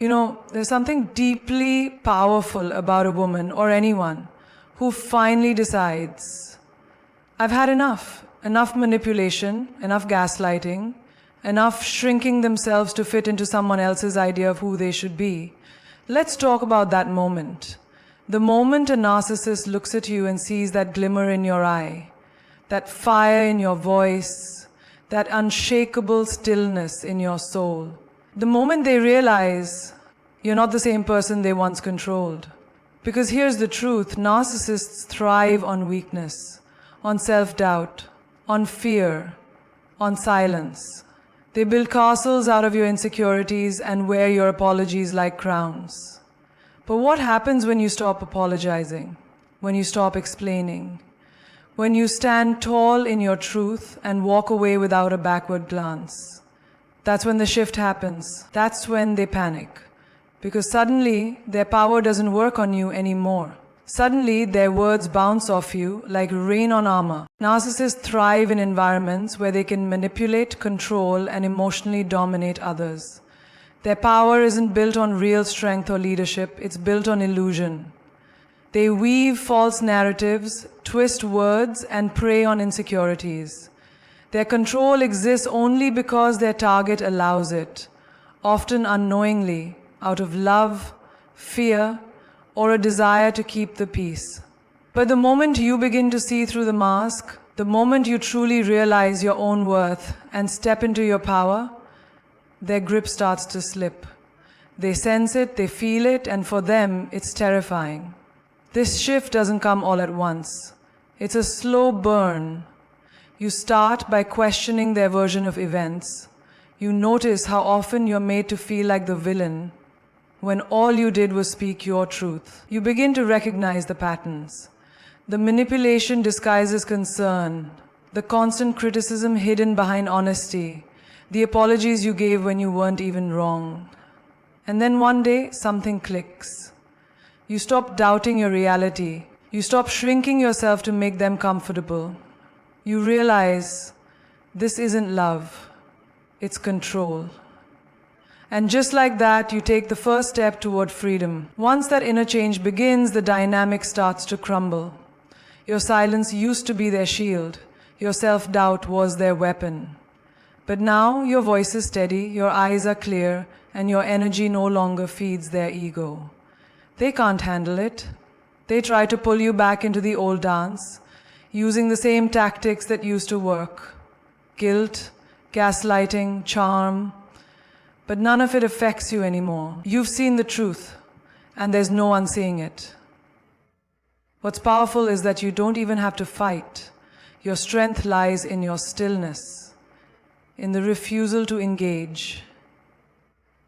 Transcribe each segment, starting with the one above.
There's something deeply powerful about a woman or anyone who finally decides, I've had enough. Enough manipulation, enough gaslighting, enough shrinking themselves to fit into someone else's idea of who they should be. Let's talk about that moment. The moment a narcissist looks at you and sees that glimmer in your eye, that fire in your voice, that unshakable stillness in your soul. The moment they realize you're not the same person they once controlled. Because here's the truth, narcissists thrive on weakness, on self-doubt, on fear, on silence. They build castles out of your insecurities and wear your apologies like crowns. But what happens when you stop apologizing? When you stop explaining? When you stand tall in your truth and walk away without a backward glance? That's when the shift happens. That's when they panic. Because suddenly, their power doesn't work on you anymore. Suddenly, their words bounce off you like rain on armor. Narcissists thrive in environments where they can manipulate, control, and emotionally dominate others. Their power isn't built on real strength or leadership, it's built on illusion. They weave false narratives, twist words, and prey on insecurities. Their control exists only because their target allows it, often unknowingly, out of love, fear, or a desire to keep the peace. But the moment you begin to see through the mask, the moment you truly realize your own worth and step into your power, their grip starts to slip. They sense it, they feel it, and for them, it's terrifying. This shift doesn't come all at once. It's a slow burn. You start by questioning their version of events. You notice how often you're made to feel like the villain when all you did was speak your truth. You begin to recognize the patterns. The manipulation disguises concern, the constant criticism hidden behind honesty, the apologies you gave when you weren't even wrong. And then one day, something clicks. You stop doubting your reality. You stop shrinking yourself to make them comfortable. You realize this isn't love, it's control. And just like that, you take the first step toward freedom. Once that inner change begins, the dynamic starts to crumble. Your silence used to be their shield. Your self-doubt was their weapon. But now your voice is steady, your eyes are clear, and your energy no longer feeds their ego. They can't handle it. They try to pull you back into the old dance, using the same tactics that used to work. Guilt, gaslighting, charm. But none of it affects you anymore. You've seen the truth, and there's no unseeing it. What's powerful is that you don't even have to fight. Your strength lies in your stillness, in the refusal to engage,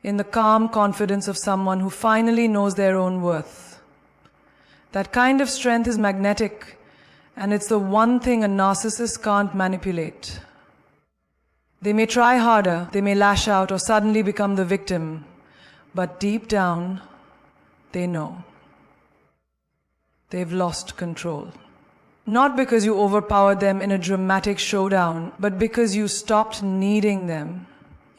in the calm confidence of someone who finally knows their own worth. That kind of strength is magnetic, and it's the one thing a narcissist can't manipulate. They may try harder, they may lash out or suddenly become the victim, but deep down, they know. They've lost control. Not because you overpowered them in a dramatic showdown, but because you stopped needing them.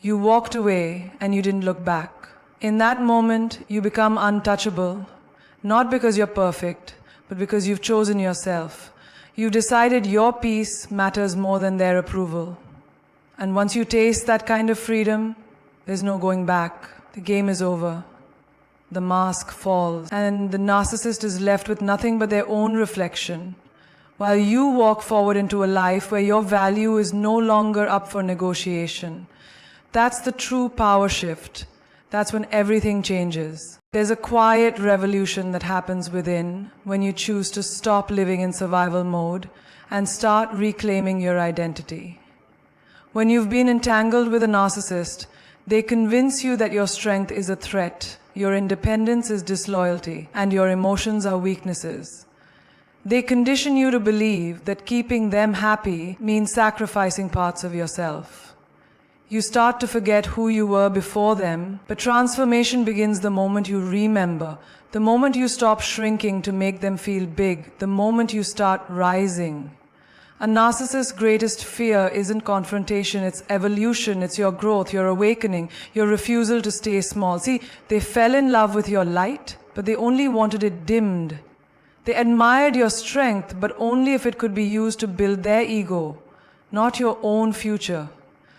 You walked away and you didn't look back. In that moment, you become untouchable, not because you're perfect, but because you've chosen yourself. You've decided your peace matters more than their approval. And once you taste that kind of freedom, there's no going back. The game is over. The mask falls, and the narcissist is left with nothing but their own reflection, while you walk forward into a life where your value is no longer up for negotiation. That's the true power shift. That's when everything changes. There's a quiet revolution that happens within when you choose to stop living in survival mode and start reclaiming your identity. When you've been entangled with a narcissist, they convince you that your strength is a threat, your independence is disloyalty, and your emotions are weaknesses. They condition you to believe that keeping them happy means sacrificing parts of yourself. You start to forget who you were before them, but transformation begins the moment you remember, the moment you stop shrinking to make them feel big, the moment you start rising. A narcissist's greatest fear isn't confrontation, it's evolution, it's your growth, your awakening, your refusal to stay small. See, they fell in love with your light, but they only wanted it dimmed. They admired your strength, but only if it could be used to build their ego, not your own future.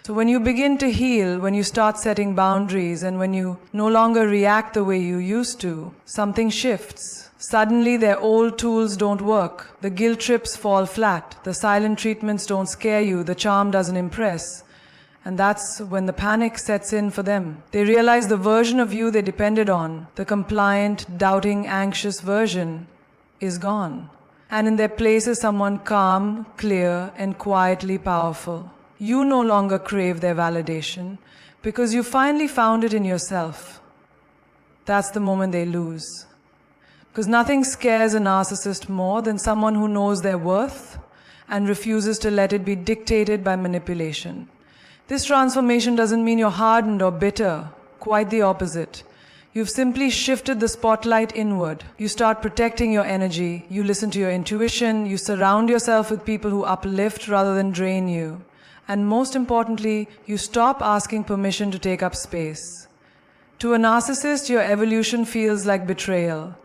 So when you begin to heal, when you start setting boundaries, and when you no longer react the way you used to, something shifts. Suddenly their old tools don't work. The guilt trips fall flat. The silent treatments don't scare you. The charm doesn't impress. And that's when the panic sets in for them. They realize the version of you they depended on, the compliant, doubting, anxious version, is gone. And in their place is someone calm, clear, and quietly powerful. You no longer crave their validation because you finally found it in yourself. That's the moment they lose. Because nothing scares a narcissist more than someone who knows their worth and refuses to let it be dictated by manipulation. This transformation doesn't mean you're hardened or bitter. Quite the opposite. You've simply shifted the spotlight inward. You start protecting your energy. You listen to your intuition. You surround yourself with people who uplift rather than drain you. And most importantly, you stop asking permission to take up space. To a narcissist, your evolution feels like betrayal.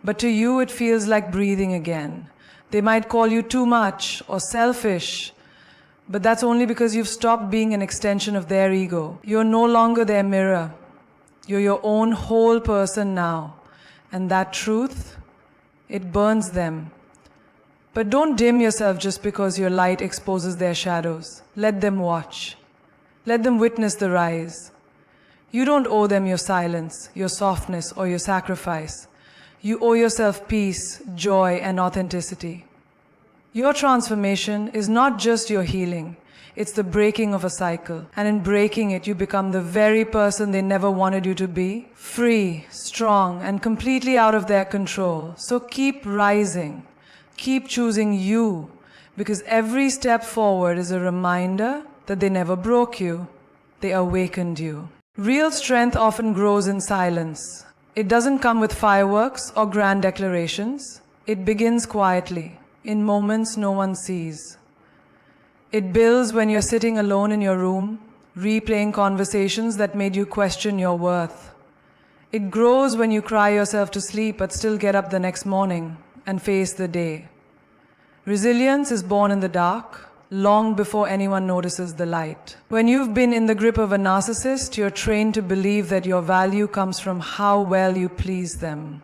But to you, it feels like breathing again. They might call you too much or selfish, but that's only because you've stopped being an extension of their ego. You're no longer their mirror. You're your own whole person now. And that truth, it burns them. But don't dim yourself just because your light exposes their shadows. Let them watch. Let them witness the rise. You don't owe them your silence, your softness, or your sacrifice. You owe yourself peace, joy, and authenticity. Your transformation is not just your healing. It's the breaking of a cycle. And in breaking it, you become the very person they never wanted you to be. Free, strong, and completely out of their control. So keep rising. Keep choosing you. Because every step forward is a reminder that they never broke you. They awakened you. Real strength often grows in silence. It doesn't come with fireworks or grand declarations. It begins quietly, in moments no one sees. It builds when you're sitting alone in your room, replaying conversations that made you question your worth. It grows when you cry yourself to sleep but still get up the next morning and face the day. Resilience is born in the dark, long before anyone notices the light. When you've been in the grip of a narcissist, you're trained to believe that your value comes from how well you please them.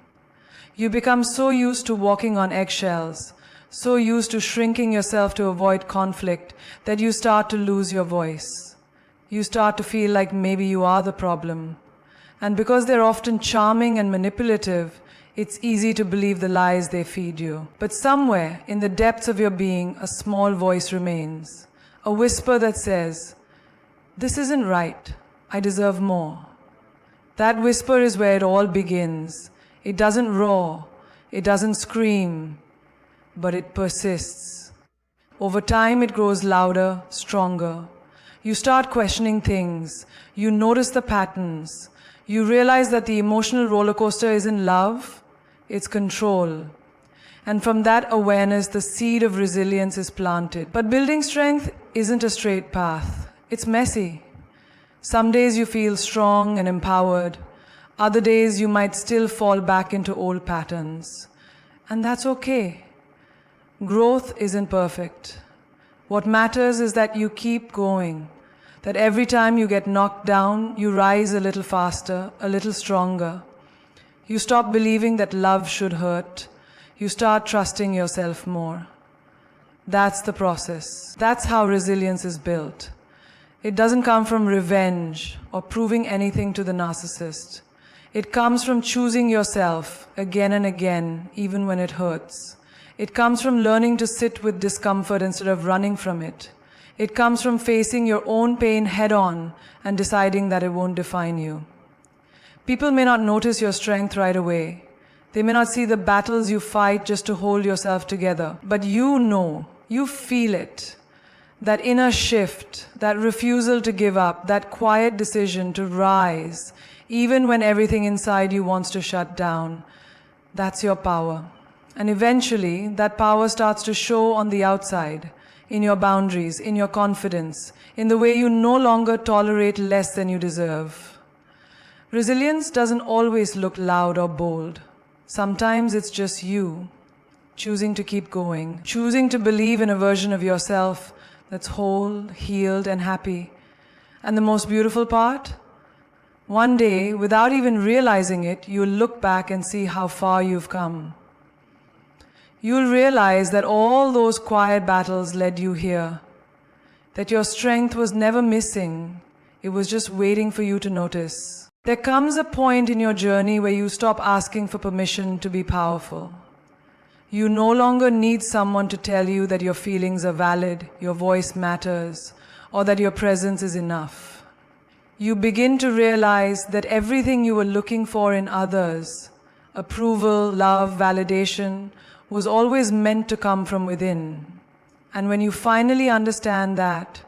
You become so used to walking on eggshells, so used to shrinking yourself to avoid conflict, that you start to lose your voice. You start to feel like maybe you are the problem. And because they're often charming and manipulative, it's easy to believe the lies they feed you. But somewhere in the depths of your being, a small voice remains. A whisper that says, "This isn't right. I deserve more." That whisper is where it all begins. It doesn't roar. It doesn't scream. But it persists. Over time, it grows louder, stronger. You start questioning things. You notice the patterns. You realize that the emotional roller coaster isn't love. It's control. And from that awareness, the seed of resilience is planted. But building strength isn't a straight path. It's messy. Some days you feel strong and empowered. Other days you might still fall back into old patterns. And that's okay. Growth isn't perfect. What matters is that you keep going. That every time you get knocked down, you rise a little faster, a little stronger. You stop believing that love should hurt. You start trusting yourself more. That's the process. That's how resilience is built. It doesn't come from revenge or proving anything to the narcissist. It comes from choosing yourself again and again, even when it hurts. It comes from learning to sit with discomfort instead of running from it. It comes from facing your own pain head on and deciding that it won't define you. People may not notice your strength right away. They may not see the battles you fight just to hold yourself together. But you know, you feel it. That inner shift, that refusal to give up, that quiet decision to rise, even when everything inside you wants to shut down. That's your power. And eventually, that power starts to show on the outside, in your boundaries, in your confidence, in the way you no longer tolerate less than you deserve. Resilience doesn't always look loud or bold. Sometimes it's just you, choosing to keep going, choosing to believe in a version of yourself that's whole, healed, and happy. And the most beautiful part? One day, without even realizing it, you'll look back and see how far you've come. You'll realize that all those quiet battles led you here, that your strength was never missing, it was just waiting for you to notice. There comes a point in your journey where you stop asking for permission to be powerful. You no longer need someone to tell you that your feelings are valid, your voice matters, or that your presence is enough. You begin to realize that everything you were looking for in others, approval, love, validation, was always meant to come from within. And when you finally understand that,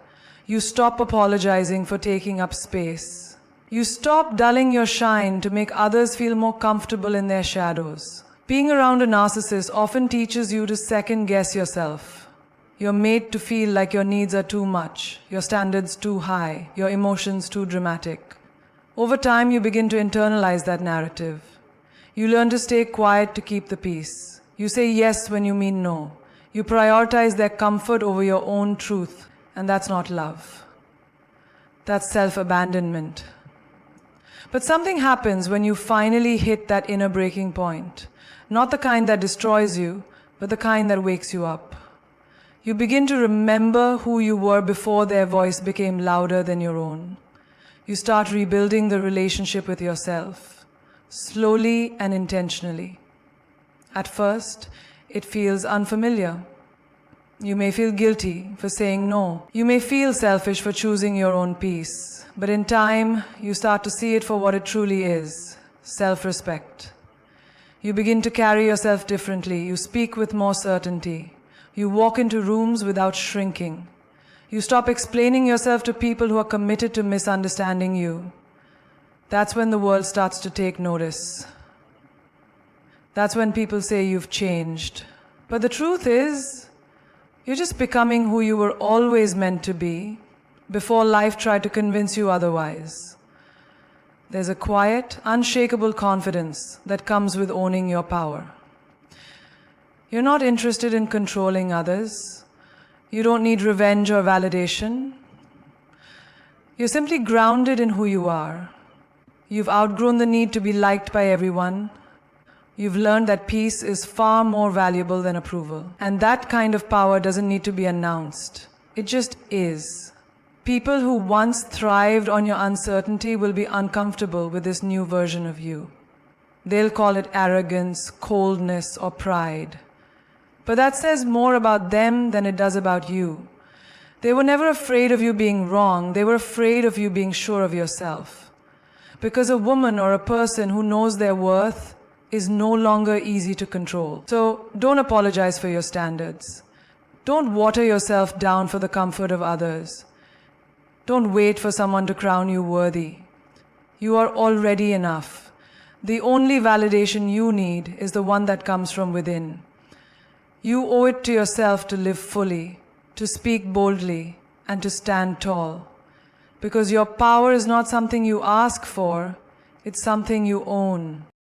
you stop apologizing for taking up space. You stop dulling your shine to make others feel more comfortable in their shadows. Being around a narcissist often teaches you to second-guess yourself. You're made to feel like your needs are too much, your standards too high, your emotions too dramatic. Over time, you begin to internalize that narrative. You learn to stay quiet to keep the peace. You say yes when you mean no. You prioritize their comfort over your own truth, and that's not love. That's self-abandonment. But something happens when you finally hit that inner breaking point. Not the kind that destroys you, but the kind that wakes you up. You begin to remember who you were before their voice became louder than your own. You start rebuilding the relationship with yourself, slowly and intentionally. At first, it feels unfamiliar. You may feel guilty for saying no. You may feel selfish for choosing your own peace. But in time, you start to see it for what it truly is, self-respect. You begin to carry yourself differently. You speak with more certainty. You walk into rooms without shrinking. You stop explaining yourself to people who are committed to misunderstanding you. That's when the world starts to take notice. That's when people say you've changed. But the truth is, you're just becoming who you were always meant to be before life tried to convince you otherwise. There's a quiet, unshakable confidence that comes with owning your power. You're not interested in controlling others. You don't need revenge or validation. You're simply grounded in who you are. You've outgrown the need to be liked by everyone. You've learned that peace is far more valuable than approval. And that kind of power doesn't need to be announced. It just is. People who once thrived on your uncertainty will be uncomfortable with this new version of you. They'll call it arrogance, coldness, or pride. But that says more about them than it does about you. They were never afraid of you being wrong. They were afraid of you being sure of yourself. Because a woman or a person who knows their worth is no longer easy to control. So don't apologize for your standards. Don't water yourself down for the comfort of others. Don't wait for someone to crown you worthy. You are already enough. The only validation you need is the one that comes from within. You owe it to yourself to live fully, to speak boldly, and to stand tall. Because your power is not something you ask for, it's something you own.